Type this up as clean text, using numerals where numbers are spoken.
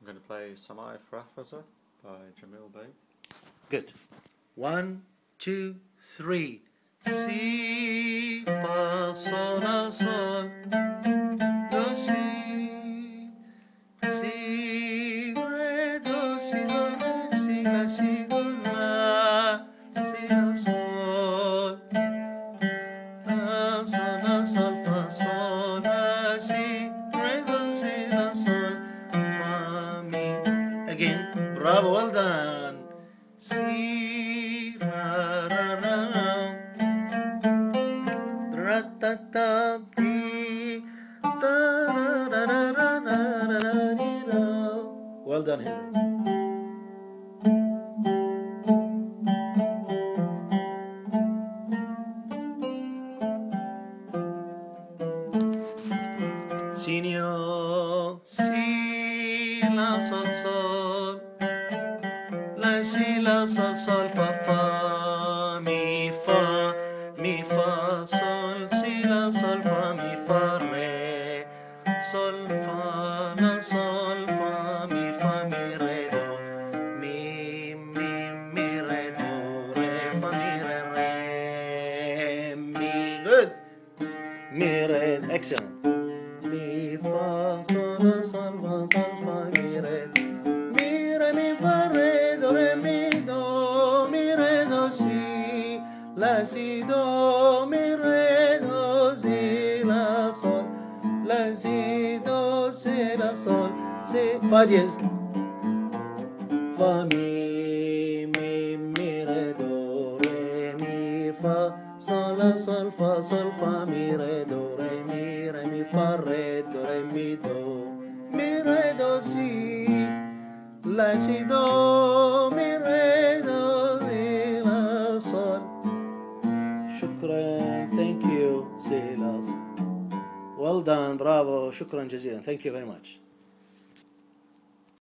I'm going to play Samai Frafaza by Jamil Bey. Good. 1, 2, 3. Si, fa, sol, la, sol, do, si, si, re, do, si, la, si, do, la, si, la, sol, fa, sol, la, si, re, do, si, la, sol, fa, mi. Again, bravo, well done. Si, ra, ra, ra, ra. Ra, ta, ta, di, ta, ra, ra, ra, ra, ra, ra, ra, di, ra. Well done, Henry. Signor, si, la, sol, sol, la, si, la, sol, sol, fa, mi, sol, si, la, sol, fa, mi, fa, re, sol, fa, la, sol, fa, mi, re, do, mi, re, do, re, fa, mi. Good. Mi, re, excellent. Mi, fa, sol, la, sol, fa, mi, re, mi, fa, re, do, mi, re, do, si, la, si, do, mi, re, do, si, la, sol, la, si, do, si, la, sol, si, fa diez, fa, mi, re, do, re, mi, fa, sol, la, sol, fa, mi, re, do, mi, fa, re, do, si, la, si, do, mi, re, do, si, la, sol. شكرا. Thank you. Si, la, sol. Well done. Bravo. شكرا جزيلا. Thank you very much.